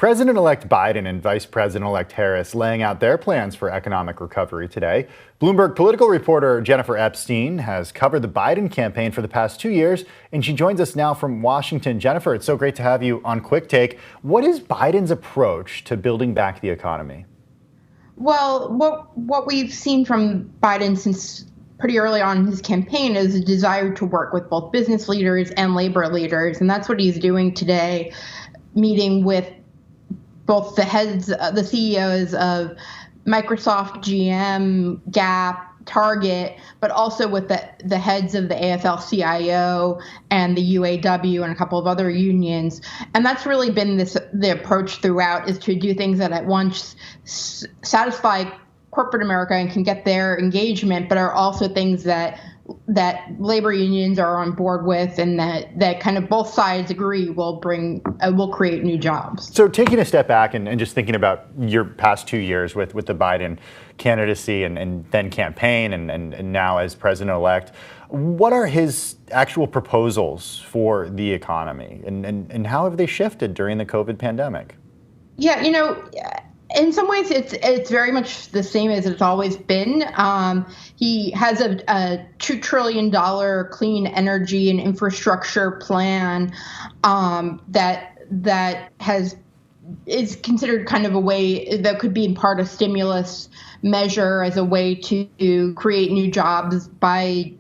President-elect Biden and Vice President-elect Harris laying out their plans for economic recovery today. Bloomberg political reporter Jennifer Epstein has covered the Biden campaign for the past 2 years, and she joins us now from Washington. Jennifer, it's so great to have you on Quick Take. What is Biden's approach to building back the economy? Well, what we've seen from Biden since pretty early on in his campaign is a desire to work with both business leaders and labor leaders, and that's what he's doing today, meeting with both the CEOs of Microsoft, GM, Gap, Target, but also with the heads of the AFL-CIO and the UAW and a couple of other unions. And that's really been the approach throughout, is to do things that at once satisfy corporate America and can get their engagement, but are also things that labor unions are on board with, and that kind of both sides agree will create new jobs. So taking a step back and just thinking about your past 2 years with the Biden candidacy and then campaign and now as president-elect, what are his actual proposals for the economy, and how have they shifted during the COVID pandemic? Yeah, in some ways, it's very much the same as it's always been. He has a $2 trillion clean energy and infrastructure plan that is considered kind of a way that could be in part a stimulus measure, as a way to create new jobs by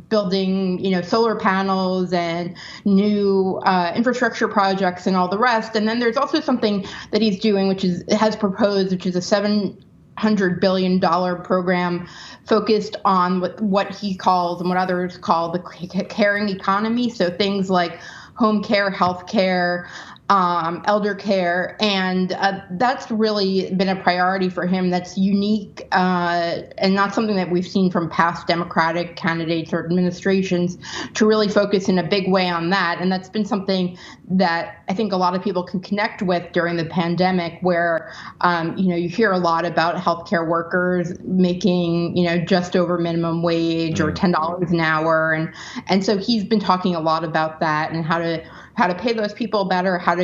building, solar panels and new infrastructure projects and all the rest. And then there's also something that he's doing, which is a $700 billion program focused on what he calls and what others call the caring economy. So things like home care, health care, elder care, and that's really been a priority for him. That's unique and not something that we've seen from past Democratic candidates or administrations, to really focus in a big way on that. And that's been something that I think a lot of people can connect with during the pandemic, where you hear a lot about healthcare workers making just over minimum wage or $10 an hour, and so he's been talking a lot about that and how to pay those people better, how to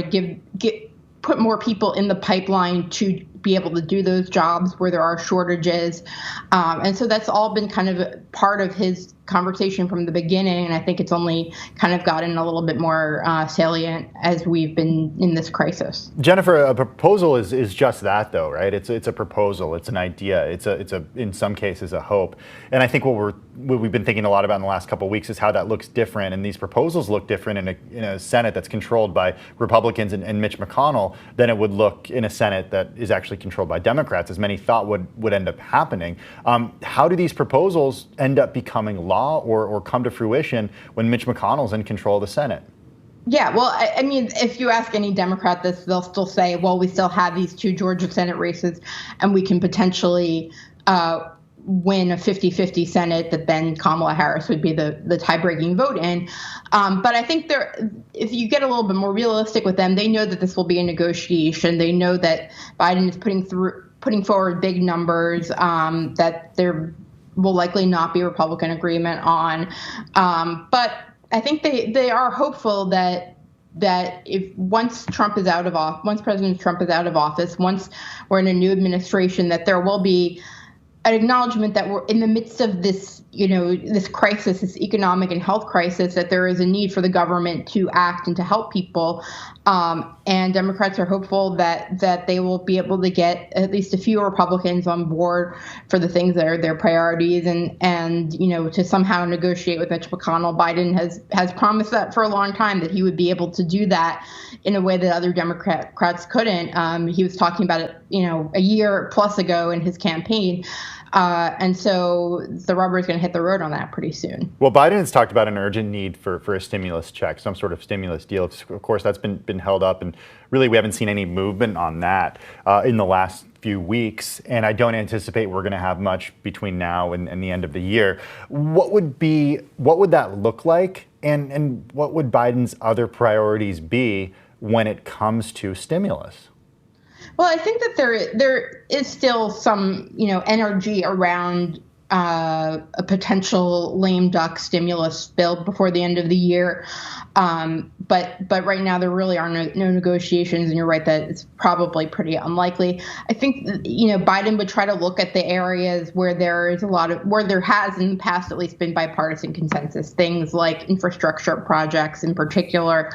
put more people in the pipeline to be able to do those jobs where there are shortages. And so that's all been kind of part of his conversation from the beginning. And I think it's only kind of gotten a little bit more salient as we've been in this crisis. Jennifer, a proposal is just that, though, right? It's a proposal. It's an idea. It's in some cases a hope. And I think what we've been thinking a lot about in the last couple of weeks is how that looks different. And these proposals look different in a Senate that's controlled by Republicans and Mitch McConnell than it would look in a Senate that is actually controlled by Democrats, as many thought would end up happening. How do these proposals end up becoming law or come to fruition when Mitch McConnell's in control of the Senate? Yeah, well, I mean, if you ask any Democrat this, they'll still say, well, we still have these 2 Georgia Senate races, and we can potentially win a 50-50 Senate that then Kamala Harris would be the tie-breaking vote in. But I think if you get a little bit more realistic with them, they know that this will be a negotiation. They know that Biden is putting forward big numbers that there will likely not be Republican agreement on. But I think they are hopeful that once President Trump is out of office, once we're in a new administration, that there will be an acknowledgement that we're in the midst of this, this crisis, this economic and health crisis, that there is a need for the government to act and to help people. And Democrats are hopeful that they will be able to get at least a few Republicans on board for the things that are their priorities, and to somehow negotiate with Mitch McConnell. Biden has promised that for a long time, that he would be able to do that in a way that other Democrats couldn't. He was talking about it, a year plus ago in his campaign. And so the rubber is going to hit the road on that pretty soon. Well, Biden has talked about an urgent need for a stimulus check, some sort of stimulus deal. Of course, that's been held up, and really we haven't seen any movement on that in the last few weeks. And I don't anticipate we're going to have much between now and the end of the year. What would that look like? And what would Biden's other priorities be when it comes to stimulus? Well, I think that there is still some, energy around a potential lame duck stimulus bill before the end of the year. but right now there really are no negotiations, and you're right that it's probably pretty unlikely. I think Biden would try to look at the areas where there has in the past at least been bipartisan consensus, things like infrastructure projects in particular.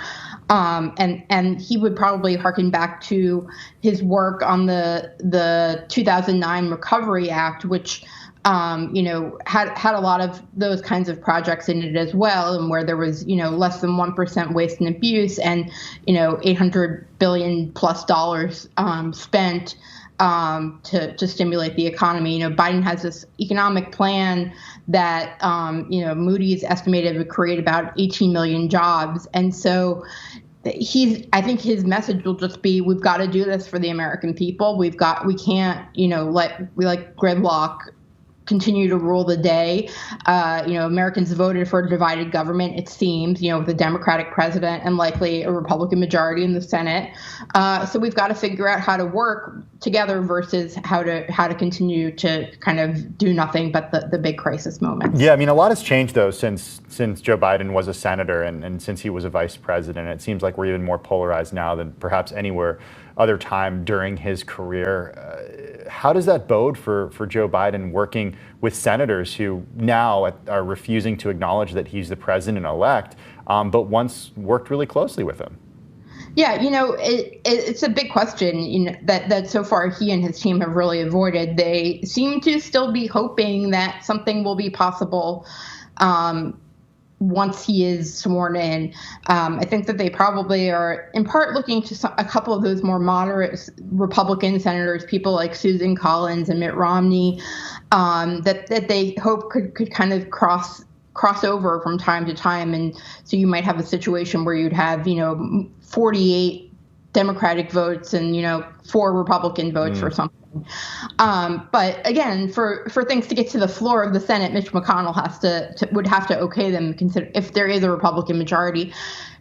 And he would probably harken back to his work on the 2009 Recovery Act, which had a lot of those kinds of projects in it as well, and where there was less than 1% waste and abuse, and $800 billion plus spent to stimulate the economy. Biden has this economic plan that Moody's estimated would create about 18 million jobs, and so I think his message will just be, we've got to do this for the American people. We can't let gridlock continue to rule the day. Americans voted for a divided government, it seems, with a Democratic president and likely a Republican majority in the Senate. So we've got to figure out how to work together versus how to continue to kind of do nothing but the big crisis moments. Yeah, I mean, a lot has changed, though, since Joe Biden was a senator and since he was a vice president. It seems like we're even more polarized now than perhaps anywhere other time during his career. How does that bode for Joe Biden working with senators who now are refusing to acknowledge that he's the president-elect, but once worked really closely with him? Yeah, it's a big question that so far he and his team have really avoided. They seem to still be hoping that something will be possible once he is sworn in. I think that they probably are in part looking to a couple of those more moderate Republican senators, people like Susan Collins and Mitt Romney, that they hope could kind of cross over from time to time. And so you might have a situation where you'd have, 48 Democratic votes and, 4 Republican votes or something. But again, for things to get to the floor of the Senate, Mitch McConnell would have to okay them, if there is a Republican majority.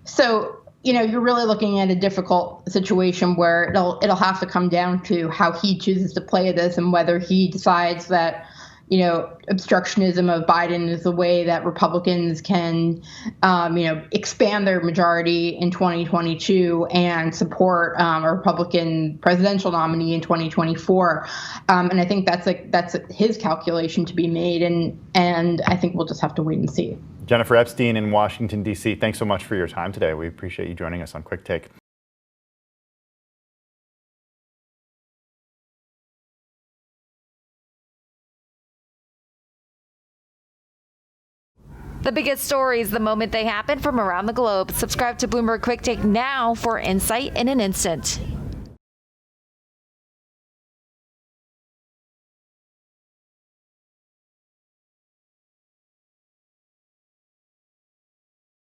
So, you're really looking at a difficult situation where it'll have to come down to how he chooses to play this and whether he decides that, obstructionism of Biden is the way that Republicans can, expand their majority in 2022 and support a Republican presidential nominee in 2024. And I think that's his calculation to be made. And I think we'll just have to wait and see. Jennifer Epstein in Washington, D.C., thanks so much for your time today. We appreciate you joining us on Quick Take. The biggest stories the moment they happen from around the globe. Subscribe to Bloomberg Quick Take now for insight in an instant.